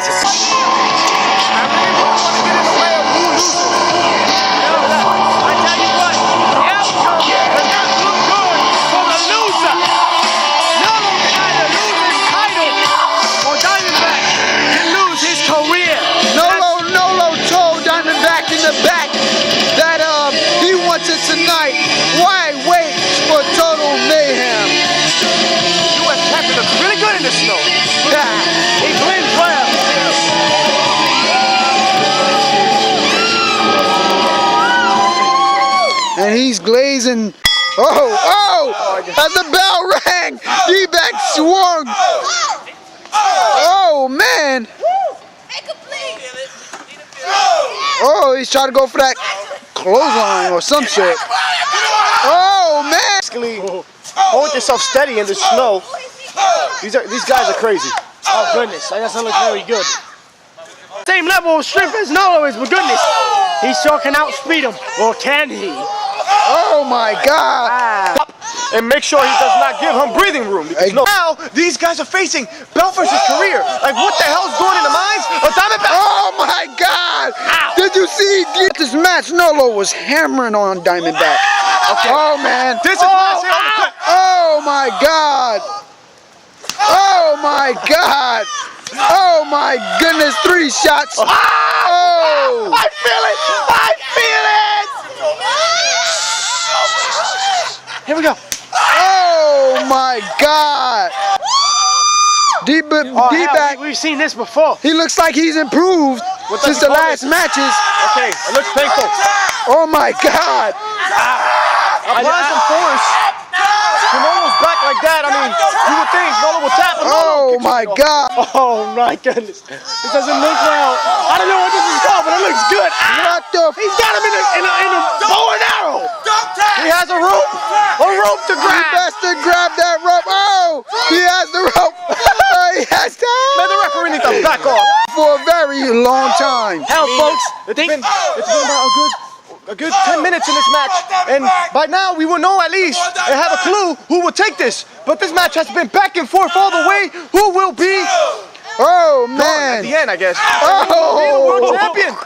matches. I really don't want to get in the way of who loses. I tell you what, the outcome does not look good for the loser. Nolo can either lose his title or Diamondback can lose his career. Nolo told Diamondback in the back that he wants it tonight. Why wait for total mayhem? U.S. champion looks really good in the snow. Yeah, he blends well. And he's glazing. As the bell rang, D-Bak swung. Oh, man. Oh, he's trying to go for that clothesline or some shit. Oh, man. Basically, hold yourself steady in the snow. These guys are crazy. Oh, goodness. That doesn't look very good. Same level of strength as Nolo is, but goodness, he sure can outspeed him. Or can he? Oh, my God. And make sure he does not give him breathing room. Because now, these guys are facing belt versus career. Like, what the hell's going in the minds of Diamondback? Oh, my God. Ow. Did you see this match? Nolo was hammering on Diamondback. Okay. Oh, man. This is oh, my God. Oh, my God. Oh, my goodness. 3 shots. Oh. I feel it. I feel it. Here we go. Oh, my God. D-Bak. We've seen this before. He looks like he's improved since the last matches. Okay, it looks painful. Oh, my God. Apply some force. When Nolo's back like that, I mean, you would think Nolo would tap him. Oh, my God. Oh, my goodness. This doesn't look well. I don't know what this is called, but it looks good. What the? He's got him in a bow and arrow. He has a rope to grab. He best to grab that rope. Oh, he has the rope. He has time. Man, the referee needs to back off. For a very long time. Hell, folks, it's been about a good 10 minutes in this match, and by now we will know at least and have a clue who will take this. But this match has been back and forth all the way. Who will be? Oh, man. At the end, I guess. Oh, be the world champion.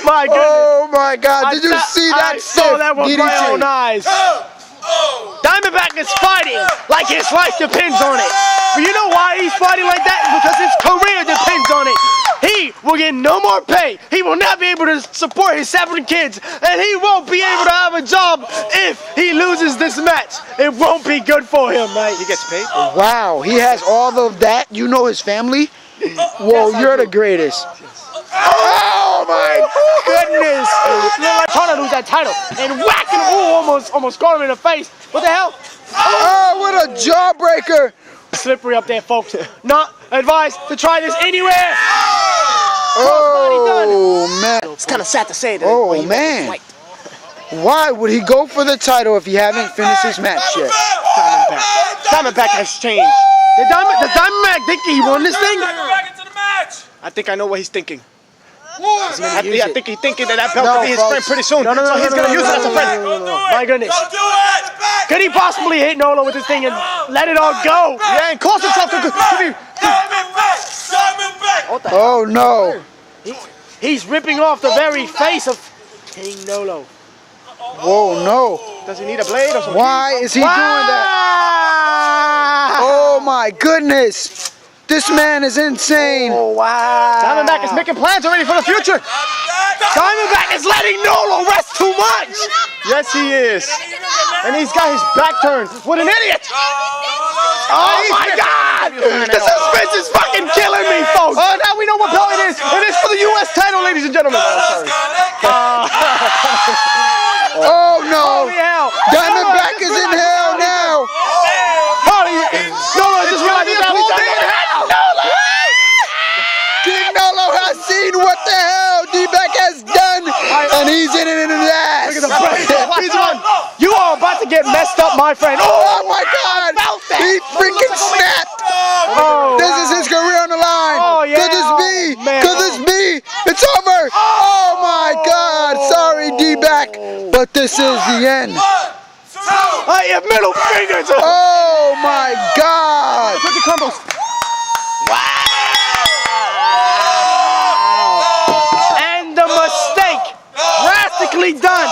My goodness. Oh, my God. Did you see that? I saw that with my own eyes. Diamondback is fighting like his life depends on it. But you know why he's fighting like that? Because his career depends on it. He will get no more pay. He will not be able to support his 7 kids. And he won't be able to have a job if he loses this match. It won't be good for him, right? He gets paid? Wow, he has all of that. You know his family? Whoa, yes, you're the greatest. Oh, my goodness. Like trying to lose that title. And whacking him. Almost got him in the face. What the hell? Oh, what a jawbreaker. Slippery up there, folks. Not advised to try this anywhere. Oh, man. It's kind of sad to say that. Oh, man. Why would he go for the title if he hasn't finished his match yet? Diamondback has changed. Does Diamondback think he won this thing? I think I know what he's thinking. I think he's thinking that belt will be his friend pretty soon. So he's going to use it as a friend. My goodness. Don't do it! Could he possibly hit Nolo with this thing and let it all go? Yeah, and cause himself to be... Diamondback! Oh, no. He's ripping off the very face of King Nolo. Whoa, no. Does he need a blade or something? Why is he doing that? Oh, my goodness. This man is insane. Oh, wow. Diamondback is making plans already for the future. Diamondback is letting Nolo rest too much. Yes, he is. And he's got his back turned. What an idiot. Oh, my God. The suspense is fucking killing me, folks. Oh, now we know what belt it is. It is for the U.S. title, ladies and gentlemen. Oh, no. Holy hell. Diamondback is in hell now. Nolo just realized that whole thing in hell. King Nolo has seen what the hell D-Bak has done, and he's in it in his ass. Look at the break. He's on. You are about to get messed up, my friend. Oh, my God. He freaking snapped. Oh, this is his career on the line. Oh, yeah. Could this be? Could this be? It's over. Oh, my God. Sorry, D-Bak, but this is the end. I have middle fingers. Oh, my God. Look at combos. Wow. totally done.